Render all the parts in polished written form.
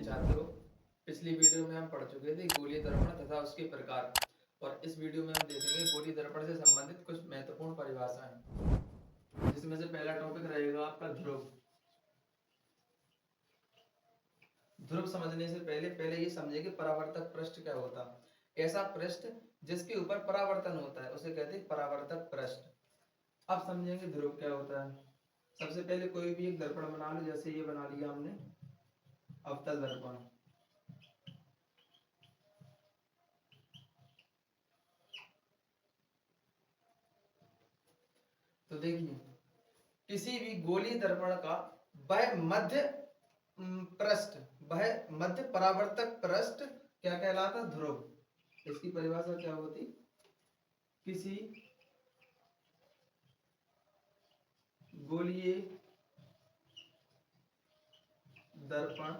छात्रों, पिछली वीडियो में हम पढ़ चुके थे गोलीय दर्पण तथा उसके प्रकार, और इस वीडियो में हम देखेंगे गोलीय दर्पण से संबंधित कुछ महत्वपूर्ण परिभाषाएं, जिसमें से पहला टॉपिक रहेगा आपका ध्रुव। ध्रुव समझने से पहले ये समझे कि परावर्तक पृष्ठ क्या होता है। ऐसा पृष्ठ जिसके ऊपर परावर्तन होता है उसे कहते हैं परावर्तक पृष्ठ। अब समझेंगे ध्रुव क्या होता है। सबसे पहले कोई भी एक दर्पण बना लो, जैसे ये बना लिया हमने अवतल दर्पण। तो देखिए, किसी भी गोलीय दर्पण का वह मध्य पृष्ठ, वह मध्य परावर्तक पृष्ठ क्या कहलाता? ध्रुव। इसकी परिभाषा क्या होती? किसी गोलीय दर्पण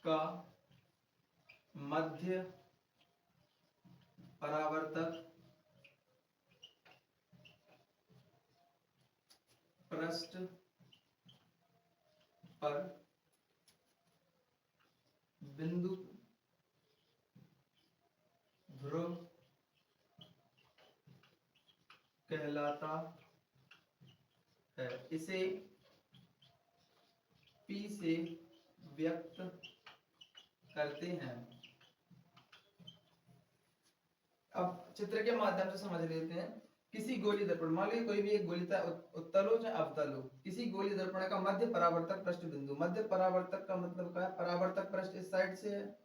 का मध्य परावर्तक पृष्ठ पर बिंदु ध्रुव कहलाता है। इसे P से व्यक्त करते हैं। अब चित्र के माध्यम से समझ लेते हैं। किसी गोलीय दर्पण, मान लीजिए कोई भी एक गोली उत्तल हो चाहे अवतल हो, किसी गोलीय दर्पण का मध्य परावर्तक पृष्ठ बिंदु, मध्य परावर्तक का मतलब क्या है? परावर्तक पृष्ठ इस साइड से है,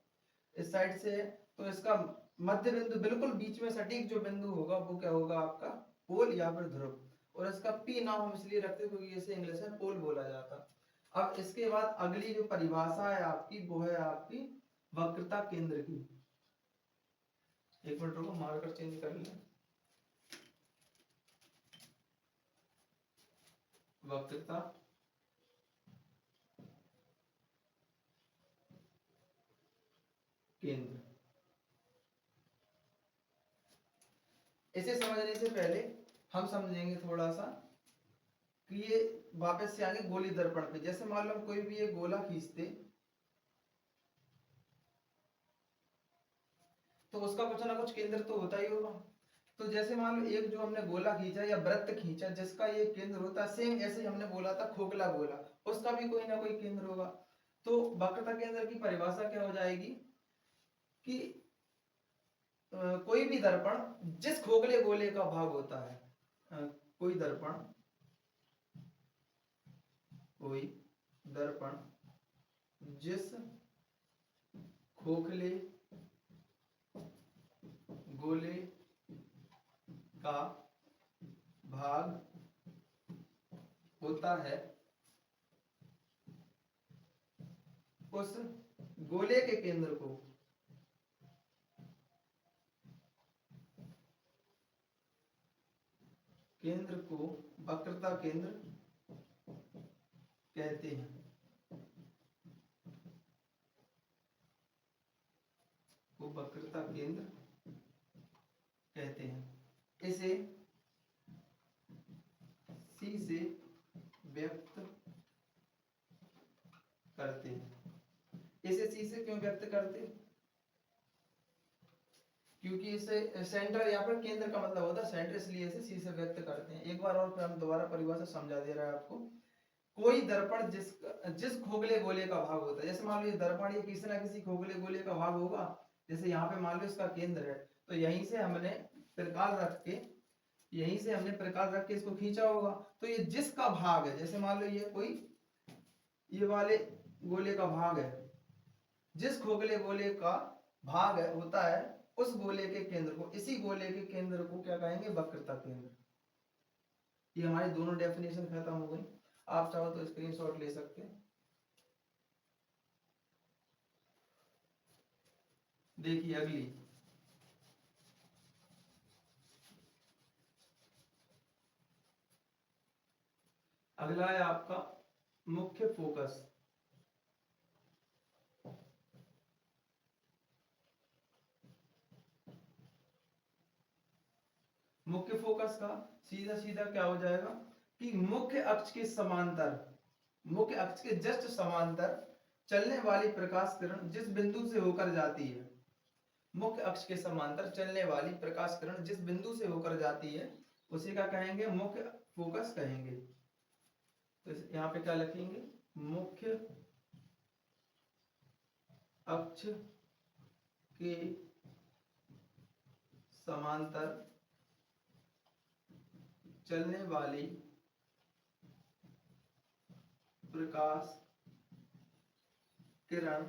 इस साइड से है, तो इसका मध्य बिंदु बिल्कुल बीच में सटीक जो बिंदु होगा वो क्या होगा? आपका पोल या फिर ध्रुव। और इसका P नाम हम इसलिए रखते हैं क्योंकि इसे इंग्लिश में पोल बोला जाता। अब इसके बाद अगली जो परिभाषा है आपकी, वो है आपकी वक्रता केंद्र की। एक मिनट रुको, मार्कर चेंज कर लें। वक्रता केंद्र। इसे समझने से पहले हम समझेंगे थोड़ा सा कि ये वापस से आगे गोली दर्पण पे। जैसे मान लो कोई भी एक गोला खींचते तो उसका कुछ ना कुछ केंद्र तो होता ही होगा। तो जैसे मान लो एक जो हमने गोला खींचा या वृत्त खींचा जिसका ये केंद्र होता है, सेम ऐसे हमने बोला था खोखला गोला, उसका भी कोई ना कोई केंद्र होगा। तो वक्रता केंद्र की परिभाषा क्या हो जाएगी कि कोई भी दर्पण जिस खोखले गोले का भाग होता है, कोई दर्पण जिस खोखले गोले का भाग होता है, उस गोले के केंद्र को वक्रता केंद्र कहते हैं। को वक्रता केंद्र कहते हैं। इसे C से व्यक्त करते हैं। इसे C से क्यों व्यक्त करते? क्योंकि इसे सेंटर या फिर केंद्र का मतलब होता है सेंटर, इसलिए इसे C से व्यक्त करते हैं। एक बार और फिर हम दोबारा परिभाषा समझा दे रहा है आपको। कोई दर्पण जिस खोखले गोले का भाग होता है, जैसे मान लो ये दर्पण ये किसी ना किसी खोखले गोले का भाग होगा। जैसे यहाँ पे मान लो इसका केंद्र है, तो यहीं से हमने प्रकाश रख के इसको खींचा होगा। तो ये जिसका भाग है, जैसे मान लो ये वाले गोले का भाग है, जिस खोखले गोले का भाग है होता है उस गोले के केंद्र को, इसी गोले के केंद्र को क्या कहेंगे? वक्रता केंद्र। ये हमारी दोनों डेफिनेशन खत्म हो गई। आप चाहो तो स्क्रीनशॉट ले सकते हैं। देखिए अगला है आपका मुख्य फोकस। मुख्य फोकस का सीधा सीधा क्या हो जाएगा कि मुख्य अक्ष के समांतर मुख्य अक्ष के जस्ट समांतर चलने वाली प्रकाश किरण जिस बिंदु से होकर जाती है, मुख्य अक्ष के समांतर चलने वाली प्रकाश किरण जिस बिंदु से होकर जाती है उसी का कहेंगे मुख्य फोकस कहेंगे। तो यहाँ पे क्या लिखेंगे, मुख्य अक्ष के समांतर चलने वाली प्रकाश किरण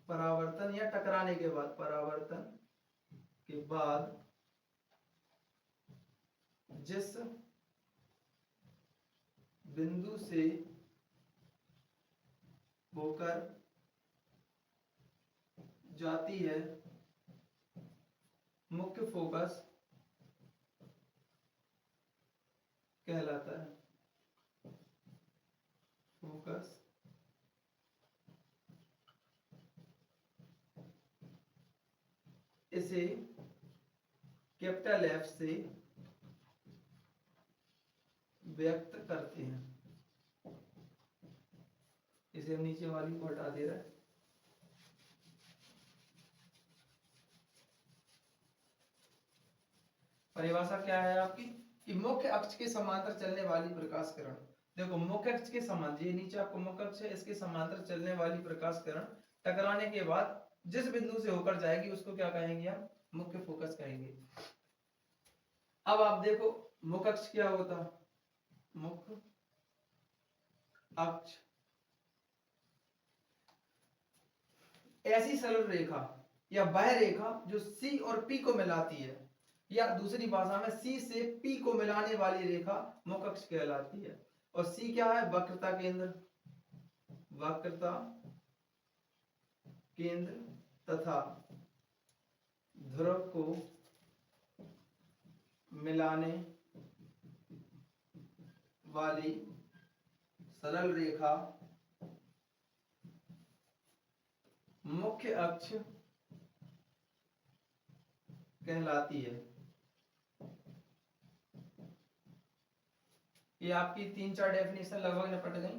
परावर्तन या टकराने के बाद, परावर्तन के बाद जिस बिंदु से होकर जाती है मुख्य फोकस कहलाता है। फोकस इसे कैपिटल एफ से व्यक्त करते हैं। इसे हम नीचे वाली को हटा दे रहे हैं। परिभाषा क्या है आपकी कि मुख्य अक्ष के समांतर चलने वाली प्रकाश किरण, देखो मुख्य अक्ष के समांतर, ये नीचे आपको मुख्य अक्ष है, इसके समांतर चलने वाली प्रकाश किरण टकराने के बाद जिस बिंदु से होकर जाएगी उसको क्या कहेंगे हम, मुख्य फोकस कहेंगे। अब आप देखो मुख्य अक्ष क्या होता, मुख्य अक्ष ऐसी सरल रेखा या वह रेखा जो C और P को मिलाती है, या दूसरी भाषा में C से P को मिलाने वाली रेखा मुख्य अक्ष कहलाती है। और C क्या है, वक्रता केंद्र, वक्रता केंद्र तथा ध्रुव को मिलाने वाली सरल रेखा मुख्य अक्ष कहलाती है। ये आपकी 3-4 डेफिनेशन लगभग निपट गई।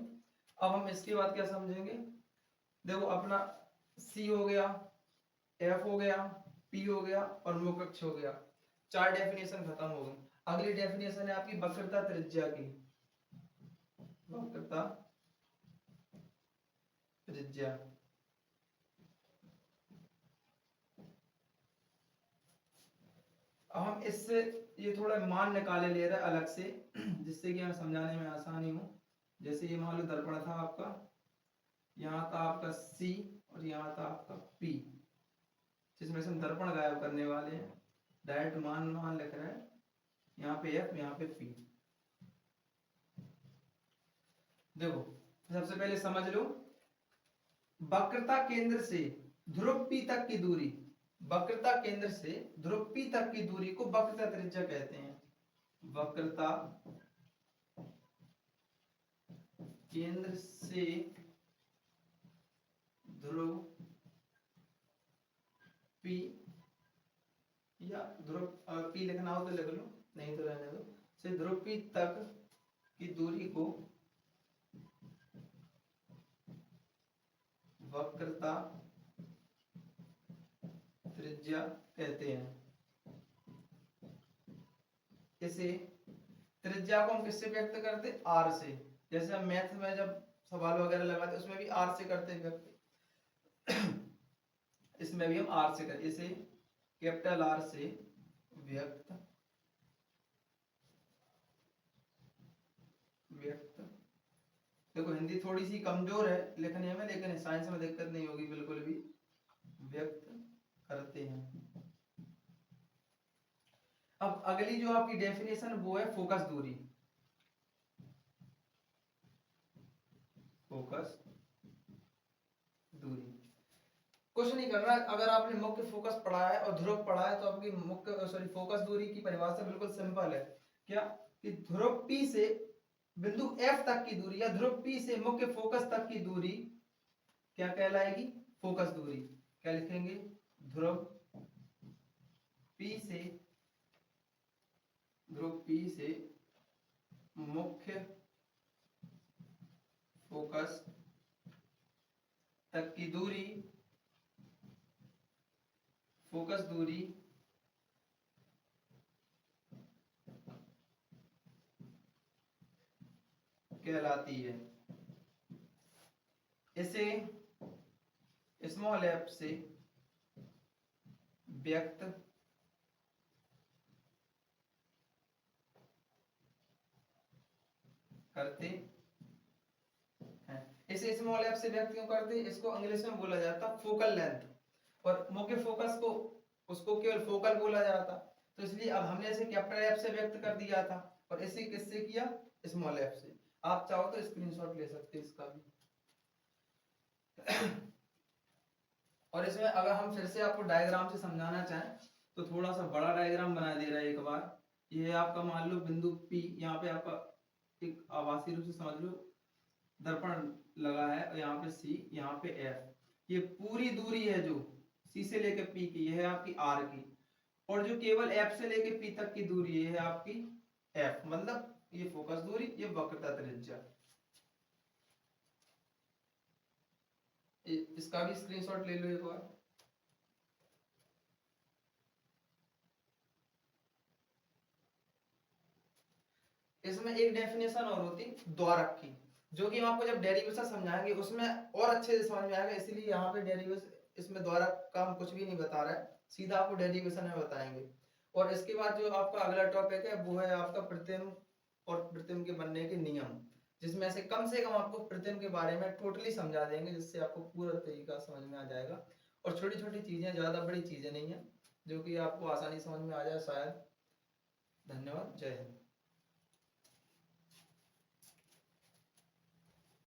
अब हम इसके बाद क्या समझेंगे, देखो अपना C हो गया, F हो गया, P हो गया और मुख्य अक्ष हो गया, 4 डेफिनेशन खत्म हो गई। अगली डेफिनेशन है आपकी वक्रता त्रिज्या की, वक्रता त्रिज्या। अब हम इससे ये थोड़ा मान निकाले ले रहे हैं अलग से, जिससे कि हमें समझाने में आसानी हो। जैसे ये मान लो दर्पण था आपका, यहाँ था आपका C और यहाँ था आपका P, जिसमें से हम दर्पण गायब करने वाले हैं, डायरेक्ट मान लिख रहे हैं, यहाँ पे F यहाँ पे P। देखो सबसे पहले समझ लो वक्रता केंद्र से ध्रुव P तक की दूरी, वक्रता केंद्र से ध्रुव P तक की दूरी को वक्रता त्रिज्या कहते हैं। वक्रता केंद्र से ध्रुव P, या ध्रुव P लिखना हो तो लिख लो, नहीं तो रहने दो, से ध्रुव P तक की दूरी को वक्रता त्रिज्या कहते हैं। इसे त्रिज्या को हम किससे व्यक्त करते, R से। जैसे हम मैथ में जब सवाल वगैरह लगाते उसमें भी R से करते व्यक्त, इसमें भी हम R से करते, इसे कैपिटल R से व्यक्त देखो हिंदी थोड़ी सी कमजोर है लिखने में, लेकिन साइंस में दिक्कत नहीं होगी बिल्कुल भी, व्यक्त करते हैं। अब अगली जो आपकी डेफिनेशन वो है फोकस दूरी। फोकस दूरी कुछ नहीं करना, अगर आपने मुख्य फोकस पढ़ा है और ध्रुव पढ़ा है तो आपकी फोकस दूरी की परिभाषा बिल्कुल सिंपल है। क्या कि ध्रुव P से बिंदु F तक की दूरी या ध्रुव P से मुख्य फोकस तक की दूरी क्या कहलाएगी, फोकस दूरी। क्या लिखेंगे, ध्रुव P से ध्रुव P से मुख्य फोकस तक की दूरी, फोकस दूरी कहलाती है। इसे स्मॉल एफ से व्यक्त करते हैं। इसे स्मॉल एफ से व्यक्त क्यों करते हैं? इसको इंग्लिश में बोला जाता है फोकल लेंथ, और मुख्य फोकस को उसको केवल फोकल बोला जाता। तो इसलिए अब हमने इसे कैपिटल एफ से व्यक्त कर दिया था, और इसे किससे किया? स्मॉल एफ से। आप चाहो तो स्क्रीनशॉट ले सकते हैं इसका भी। और इसमें अगर हम फिर से आपको डायग्राम से समझाना चाहें तो थोड़ा सा बड़ा डायग्राम बना दे रहा है एक बार। ये है आपका, मान लो बिंदु P, यहाँ पे आपका एक आभासी रूप से समझ लो दर्पण लगा है, और यहाँ पे C, यहाँ पे F। ये पूरी दूरी है जो C से लेके P की, यह है आपकी R की, और जो केवल F से लेके P तक की दूरी है आपकी F, मतलब ये फोकस दूरी, ये वक्रता त्रिज्या। इसका भी स्क्रीनशॉट ले लो एक बार। इसमें एक डेफिनेशन और होती द्वारक की, जो कि हम आपको जब डेरिवेशन समझाएंगे उसमें और अच्छे से समझ में आएगा, इसलिए यहाँ पे डेरिवेशन, इसमें द्वारक का हम कुछ भी नहीं बता रहा है, सीधा आपको डेरिवेशन में बताएंगे। और इसके बाद जो आपका अगला टॉपिक है वो है आपका प्रतिम्ब और प्रतिम्ब के बनने के नियम, जिसमें से कम आपको प्रतिम्ब के बारे में टोटली समझा देंगे, जिससे आपको पूरा तरीका समझ में आ जाएगा। और छोटी छोटी चीजें, ज्यादा बड़ी चीजें नहीं है, जो कि आपको आसानी समझ में आ जाए शायद। धन्यवाद, जय हिंद।